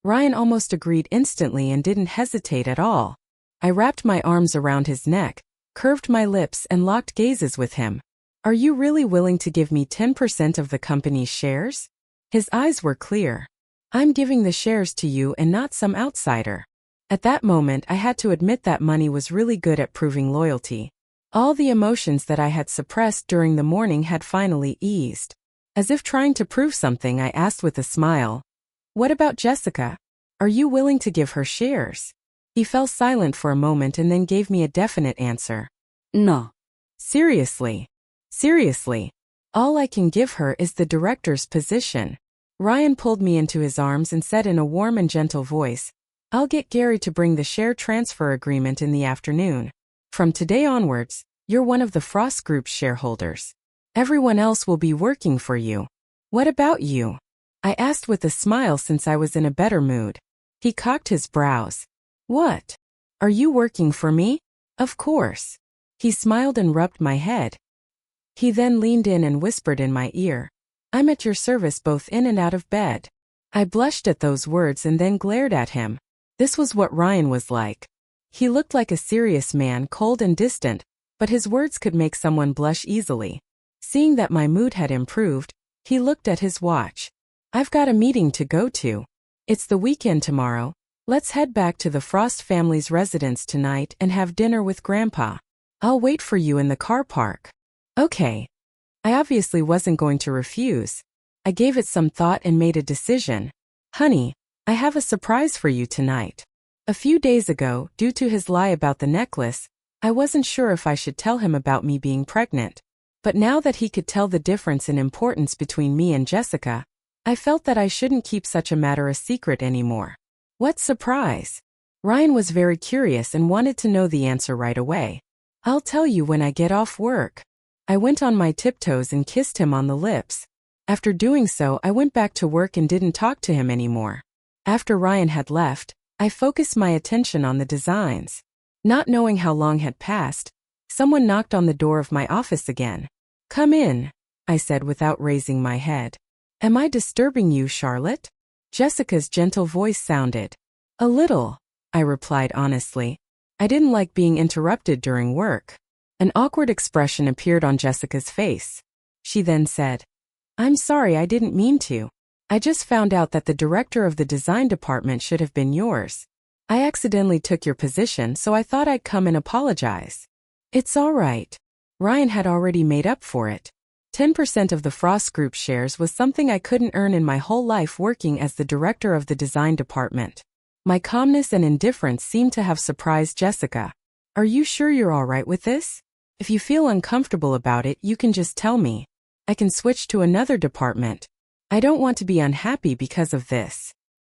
Ryan almost agreed instantly and didn't hesitate at all. I wrapped my arms around his neck, curved my lips and locked gazes with him. Are you really willing to give me 10% of the company's shares? His eyes were clear. I'm giving the shares to you and not some outsider. At that moment I had to admit that money was really good at proving loyalty. All the emotions that I had suppressed during the morning had finally eased. As if trying to prove something, I asked with a smile, "What about Jessica? Are you willing to give her shares?" He fell silent for a moment and then gave me a definite answer. No. Seriously. Seriously. All I can give her is the director's position. Ryan pulled me into his arms and said in a warm and gentle voice, "I'll get Gary to bring the share transfer agreement in the afternoon. From today onwards, you're one of the Frost Group's shareholders. Everyone else will be working for you." "What about you?" I asked with a smile since I was in a better mood. He cocked his brows. "What? Are you working for me?" "Of course." He smiled and rubbed my head. He then leaned in and whispered in my ear, "I'm at your service both in and out of bed." I blushed at those words and then glared at him. This was what Ryan was like. He looked like a serious man, cold and distant, but his words could make someone blush easily. Seeing that my mood had improved, he looked at his watch. "I've got a meeting to go to. It's the weekend tomorrow. Let's head back to the Frost family's residence tonight and have dinner with Grandpa. I'll wait for you in the car park." Okay. I obviously wasn't going to refuse. I gave it some thought and made a decision. "Honey, I have a surprise for you tonight." A few days ago, due to his lie about the necklace, I wasn't sure if I should tell him about me being pregnant. But now that he could tell the difference in importance between me and Jessica, I felt that I shouldn't keep such a matter a secret anymore. What surprise? Ryan was very curious and wanted to know the answer right away. "I'll tell you when I get off work." I went on my tiptoes and kissed him on the lips. After doing so, I went back to work and didn't talk to him anymore. After Ryan had left, I focused my attention on the designs. Not knowing how long had passed, someone knocked on the door of my office again. "Come in," I said without raising my head. "Am I disturbing you, Charlotte?" Jessica's gentle voice sounded. "A little," I replied honestly. I didn't like being interrupted during work. An awkward expression appeared on Jessica's face. She then said, "I'm sorry, I didn't mean to. I just found out that the director of the design department should have been yours. I accidentally took your position, so I thought I'd come and apologize." "It's all right." Ryan had already made up for it. 10% of the Frost Group shares was something I couldn't earn in my whole life working as the director of the design department. My calmness and indifference seemed to have surprised Jessica. "Are you sure you're all right with this? If you feel uncomfortable about it, you can just tell me. I can switch to another department. I don't want to be unhappy because of this."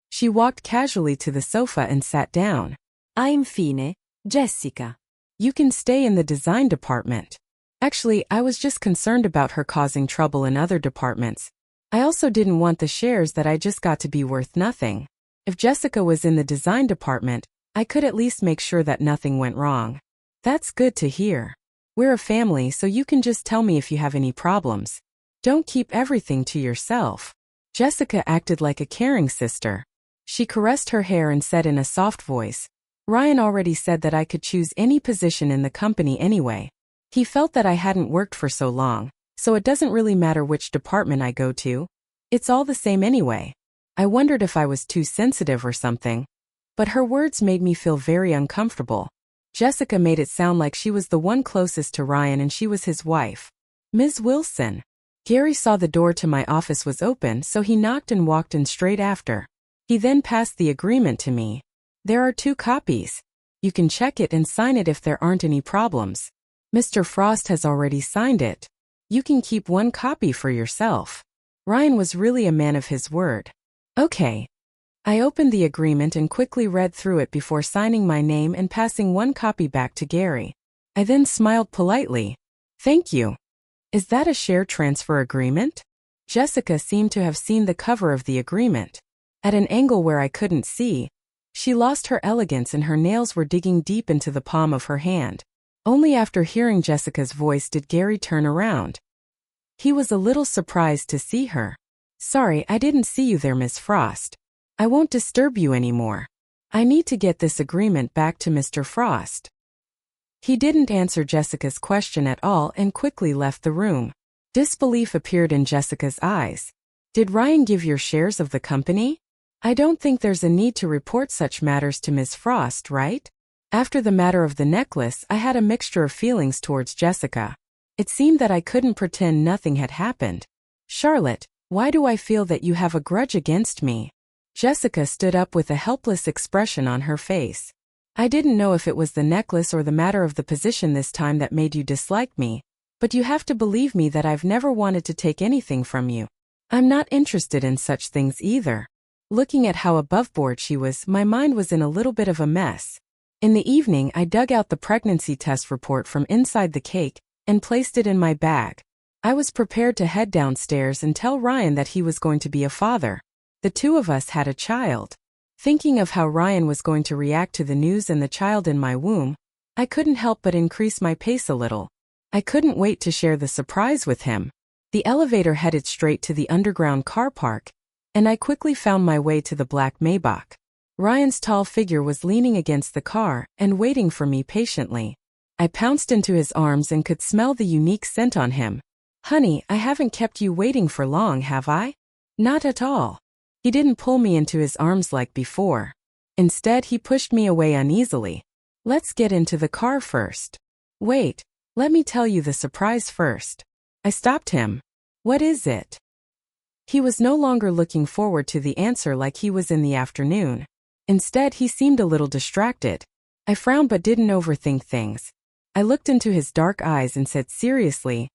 She walked casually to the sofa and sat down. Infine, Jessica. "You can stay in the design department." Actually, I was just concerned about her causing trouble in other departments. I also didn't want the shares that I just got to be worth nothing. If Jessica was in the design department, I could at least make sure that nothing went wrong. "That's good to hear. We're a family, so you can just tell me if you have any problems. Don't keep everything to yourself." Jessica acted like a caring sister. She caressed her hair and said in a soft voice, "Ryan already said that I could choose any position in the company anyway. He felt that I hadn't worked for so long, so it doesn't really matter which department I go to. It's all the same anyway." I wondered if I was too sensitive or something, but her words made me feel very uncomfortable. Jessica made it sound like she was the one closest to Ryan and she was his wife. "Ms. Wilson." Gary saw the door to my office was open, so he knocked and walked in straight after. He then passed the agreement to me. "There are 2 copies. You can check it and sign it if there aren't any problems. Mr. Frost has already signed it. You can keep 1 copy for yourself." Ryan was really a man of his word. Okay. I opened the agreement and quickly read through it before signing my name and passing 1 copy back to Gary. I then smiled politely. "Thank you. Is that a share transfer agreement?" Jessica seemed to have seen the cover of the agreement. At an angle where I couldn't see, she lost her elegance and her nails were digging deep into the palm of her hand. Only after hearing Jessica's voice did Gary turn around. He was a little surprised to see her. "Sorry, I didn't see you there, Miss Frost." I won't disturb you anymore. I need to get this agreement back to Mr. Frost." He didn't answer Jessica's question at all and quickly left the room. Disbelief appeared in Jessica's eyes. "Did Ryan give your shares of the company? I don't think there's a need to report such matters to Ms. Frost, right?" After the matter of the necklace, I had a mixture of feelings towards Jessica. It seemed that I couldn't pretend nothing had happened. "Charlotte, why do I feel that you have a grudge against me?" Jessica stood up with a helpless expression on her face. "I didn't know if it was the necklace or the matter of the position this time that made you dislike me, but you have to believe me that I've never wanted to take anything from you. I'm not interested in such things either." Looking at how aboveboard she was, my mind was in a little bit of a mess. In the evening, I dug out the pregnancy test report from inside the cake and placed it in my bag. I was prepared to head downstairs and tell Ryan that he was going to be a father. The two of us had a child. Thinking of how Ryan was going to react to the news and the child in my womb, I couldn't help but increase my pace a little. I couldn't wait to share the surprise with him. The elevator headed straight to the underground car park, and I quickly found my way to the black Maybach. Ryan's tall figure was leaning against the car and waiting for me patiently. I pounced into his arms and could smell the unique scent on him. "Honey, I haven't kept you waiting for long, have I?" "Not at all." He didn't pull me into his arms like before. Instead, he pushed me away uneasily. "Let's get into the car first." "Wait, let me tell you the surprise first." I stopped him. "What is it?" He was no longer looking forward to the answer like he was in the afternoon. Instead, he seemed a little distracted. I frowned but didn't overthink things. I looked into his dark eyes and said seriously,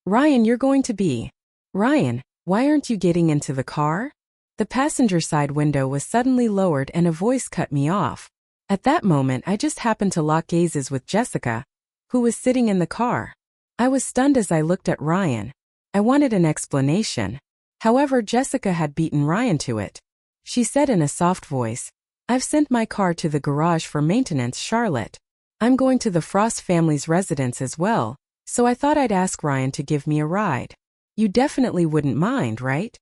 "Ryan, you're going to be." "Ryan, why aren't you getting into the car?" The passenger side window was suddenly lowered and a voice cut me off. At that moment, I just happened to lock gazes with Jessica, who was sitting in the car. I was stunned as I looked at Ryan. I wanted an explanation. However, Jessica had beaten Ryan to it. She said in a soft voice, "I've sent my car to the garage for maintenance, Charlotte. I'm going to the Frost family's residence as well, so I thought I'd ask Ryan to give me a ride. You definitely wouldn't mind, right?"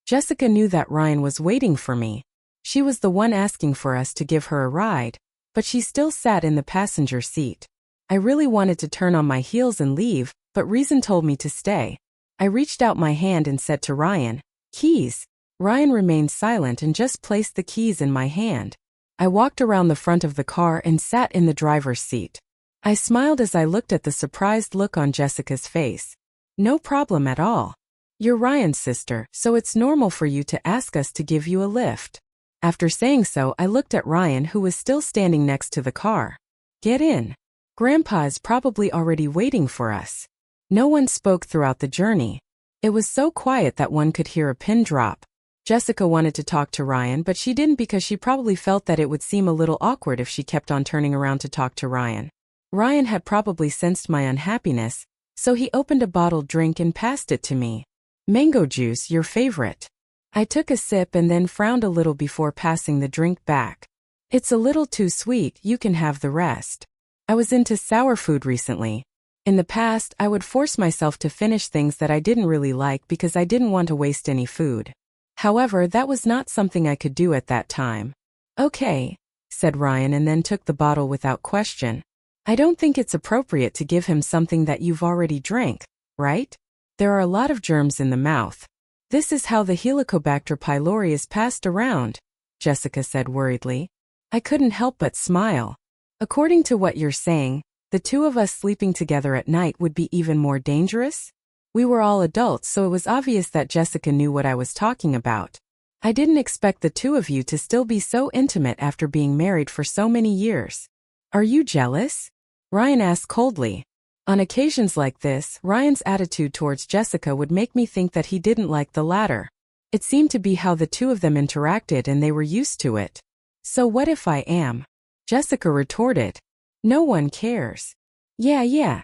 Jessica knew that Ryan was waiting for me. She was the one asking for us to give her a ride, but she still sat in the passenger seat. I really wanted to turn on my heels and leave, but reason told me to stay. I reached out my hand and said to Ryan, "Keys." Ryan remained silent and just placed the keys in my hand. I walked around the front of the car and sat in the driver's seat. I smiled as I looked at the surprised look on Jessica's face. "No problem at all. You're Ryan's sister, so it's normal for you to ask us to give you a lift." After saying so, I looked at Ryan, who was still standing next to the car. "Get in. Grandpa is probably already waiting for us." No one spoke throughout the journey. It was so quiet that one could hear a pin drop. Jessica wanted to talk to Ryan, but she didn't because she probably felt that it would seem a little awkward if she kept on turning around to talk to Ryan. Ryan had probably sensed my unhappiness, so he opened a bottled drink and passed it to me. "Mango juice, your favorite." I took a sip and then frowned a little before passing the drink back. "It's a little too sweet, you can have the rest." I was into sour food recently. In the past, I would force myself to finish things that I didn't really like because I didn't want to waste any food. However, that was not something I could do at that time. "Okay," said Ryan and then took the bottle without question. "I don't think it's appropriate to give him something that you've already drank, right? There are a lot of germs in the mouth. This is how the Helicobacter pylori is passed around," Jessica said worriedly. I couldn't help but smile. "According to what you're saying, the two of us sleeping together at night would be even more dangerous?" We were all adults, so it was obvious that Jessica knew what I was talking about. "I didn't expect the two of you to still be so intimate after being married for so many years. Are you jealous?" Ryan asked coldly. On occasions like this, Ryan's attitude towards Jessica would make me think that he didn't like the latter. It seemed to be how the two of them interacted and they were used to it. "So what if I am?" Jessica retorted. "No one cares." Yeah.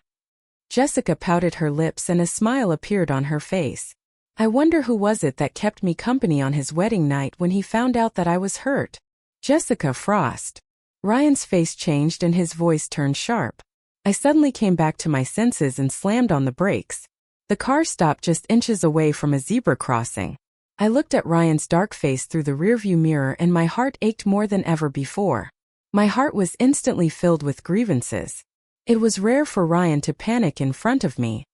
Jessica pouted her lips and a smile appeared on her face. "I wonder who was it that kept me company on his wedding night when he found out that I was hurt?" "Jessica Frost." Ryan's face changed and his voice turned sharp. I suddenly came back to my senses and slammed on the brakes. The car stopped just inches away from a zebra crossing. I looked at Ryan's dark face through the rearview mirror and my heart ached more than ever before. My heart was instantly filled with grievances. It was rare for Ryan to panic in front of me.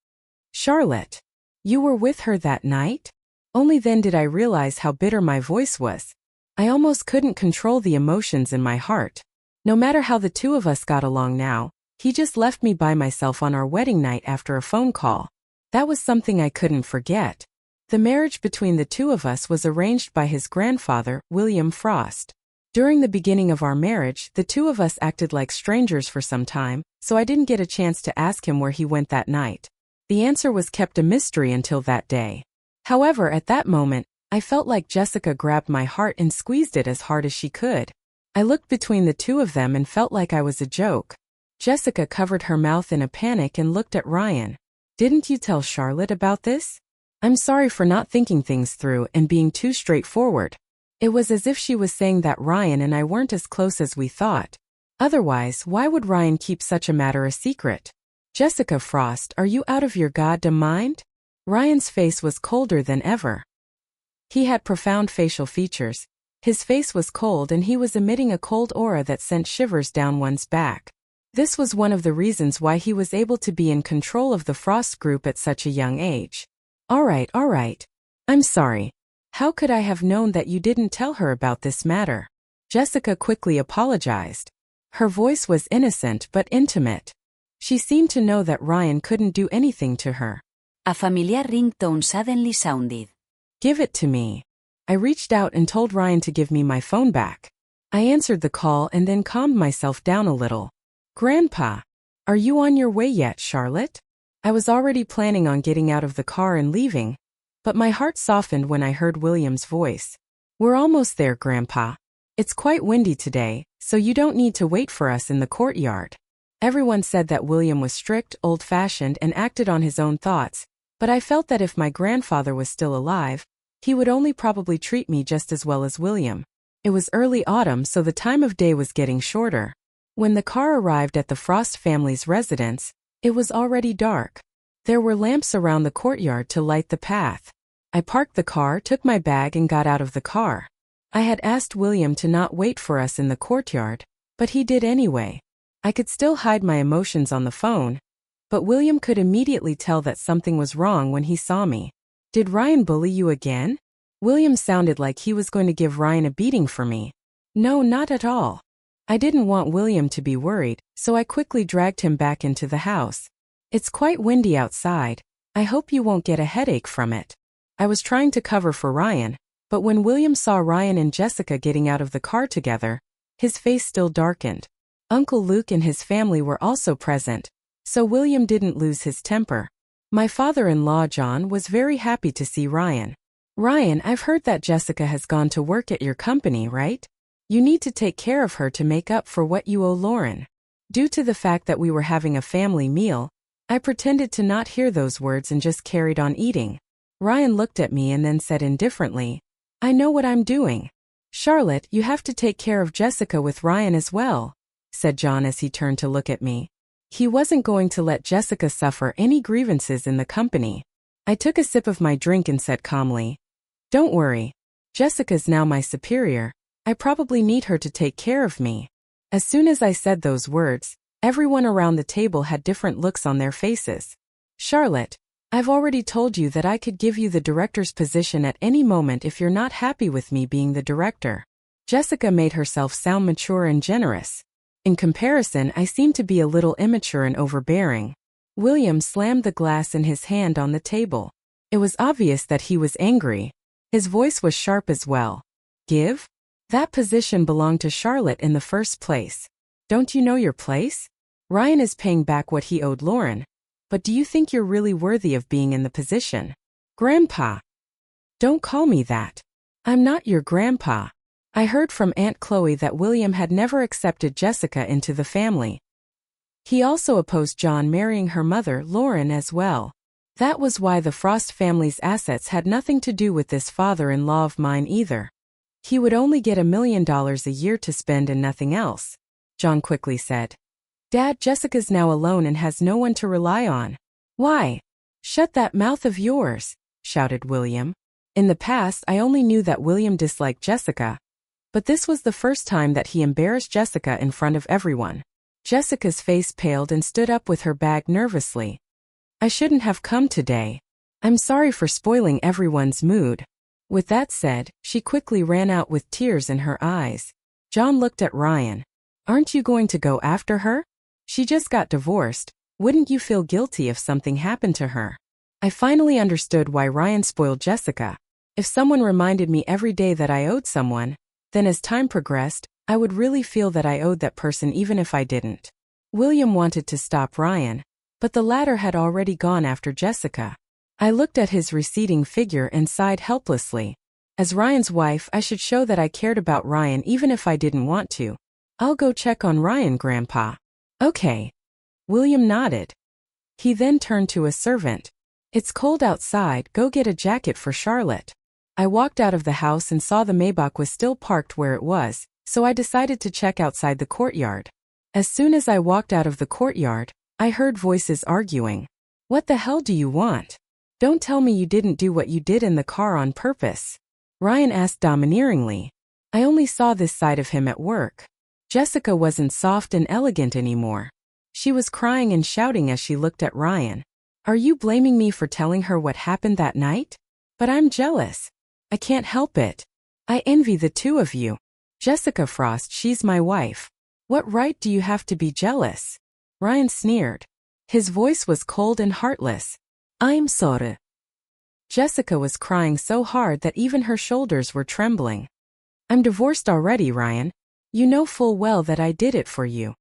Charlotte, you were with her that night? Only then did I realize how bitter my voice was. I almost couldn't control the emotions in my heart. No matter how the two of us got along now, he just left me by myself on our wedding night after a phone call. That was something I couldn't forget. The marriage between the two of us was arranged by his grandfather, William Frost. During the beginning of our marriage, the two of us acted like strangers for some time, so I didn't get a chance to ask him where he went that night. The answer was kept a mystery until that day. However, at that moment, I felt like Jessica grabbed my heart and squeezed it as hard as she could. I looked between the two of them and felt like I was a joke. Jessica covered her mouth in a panic and looked at Ryan. Didn't you tell Charlotte about this? I'm sorry for not thinking things through and being too straightforward. It was as if she was saying that Ryan and I weren't as close as we thought. Otherwise, why would Ryan keep such a matter a secret? Jessica Frost, are you out of your goddamn mind? Ryan's face was colder than ever. He had profound facial features. His face was cold and he was emitting a cold aura that sent shivers down one's back. This was one of the reasons why he was able to be in control of the Frost group at such a young age. All right. I'm sorry. How could I have known that you didn't tell her about this matter? Jessica quickly apologized. Her voice was innocent but intimate. She seemed to know that Ryan couldn't do anything to her. A familiar ringtone suddenly sounded. Give it to me. I reached out and told Ryan to give me my phone back. I answered the call and then calmed myself down a little. Grandpa, are you on your way yet, Charlotte? I was already planning on getting out of the car and leaving, but my heart softened when I heard William's voice. We're almost there, Grandpa. It's quite windy today, so you don't need to wait for us in the courtyard. Everyone said that William was strict, old-fashioned, and acted on his own thoughts, but I felt that if my grandfather was still alive, he would only probably treat me just as well as William. It was early autumn, so the time of day was getting shorter. When the car arrived at the Frost family's residence, it was already dark. There were lamps around the courtyard to light the path. I parked the car, took my bag, and got out of the car. I had asked William to not wait for us in the courtyard, but he did anyway. I could still hide my emotions on the phone, but William could immediately tell that something was wrong when he saw me. Did Ryan bully you again? William sounded like he was going to give Ryan a beating for me. No, not at all. I didn't want William to be worried, so I quickly dragged him back into the house. It's quite windy outside. I hope you won't get a headache from it. I was trying to cover for Ryan, but when William saw Ryan and Jessica getting out of the car together, his face still darkened. Uncle Luke and his family were also present, so William didn't lose his temper. My father-in-law John was very happy to see Ryan. Ryan, I've heard that Jessica has gone to work at your company, right? You need to take care of her to make up for what you owe Lauren. Due to the fact that we were having a family meal, I pretended to not hear those words and just carried on eating. Ryan looked at me and then said indifferently, I know what I'm doing. Charlotte, you have to take care of Jessica with Ryan as well, said John as he turned to look at me. He wasn't going to let Jessica suffer any grievances in the company. I took a sip of my drink and said calmly, Don't worry. Jessica's now my superior. I probably need her to take care of me. As soon as I said those words, everyone around the table had different looks on their faces. Charlotte, I've already told you that I could give you the director's position at any moment if you're not happy with me being the director. Jessica made herself sound mature and generous. In comparison, I seemed to be a little immature and overbearing. William slammed the glass in his hand on the table. It was obvious that he was angry. His voice was sharp as well. Give? That position belonged to Charlotte in the first place. Don't you know your place? Ryan is paying back what he owed Lauren. But do you think you're really worthy of being in the position? Grandpa. Don't call me that. I'm not your grandpa. I heard from Aunt Chloe that William had never accepted Jessica into the family. He also opposed John marrying her mother, Lauren, as well. That was why the Frost family's assets had nothing to do with this father-in-law of mine either. He would only get $1 million a year to spend and nothing else, John quickly said. Dad, Jessica's now alone and has no one to rely on. Why? Shut that mouth of yours, shouted William. In the past, I only knew that William disliked Jessica, but this was the first time that he embarrassed Jessica in front of everyone. Jessica's face paled and stood up with her bag nervously. I shouldn't have come today. I'm sorry for spoiling everyone's mood. With that said, she quickly ran out with tears in her eyes. John looked at Ryan. Aren't you going to go after her? She just got divorced. Wouldn't you feel guilty if something happened to her? I finally understood why Ryan spoiled Jessica. If someone reminded me every day that I owed someone, then as time progressed, I would really feel that I owed that person even if I didn't. William wanted to stop Ryan, but the latter had already gone after Jessica. I looked at his receding figure and sighed helplessly. As Ryan's wife, I should show that I cared about Ryan even if I didn't want to. I'll go check on Ryan, Grandpa. Okay. William nodded. He then turned to a servant. It's cold outside, go get a jacket for Charlotte. I walked out of the house and saw the Maybach was still parked where it was, so I decided to check outside the courtyard. As soon as I walked out of the courtyard, I heard voices arguing. What the hell do you want? Don't tell me you didn't do what you did in the car on purpose. Ryan asked domineeringly. I only saw this side of him at work. Jessica wasn't soft and elegant anymore. She was crying and shouting as she looked at Ryan. Are you blaming me for telling her what happened that night? But I'm jealous. I can't help it. I envy the two of you. Jessica Frost, she's my wife. What right do you have to be jealous? Ryan sneered. His voice was cold and heartless. I'm sorry. Jessica was crying so hard that even her shoulders were trembling. I'm divorced already, Ryan. You know full well that I did it for you.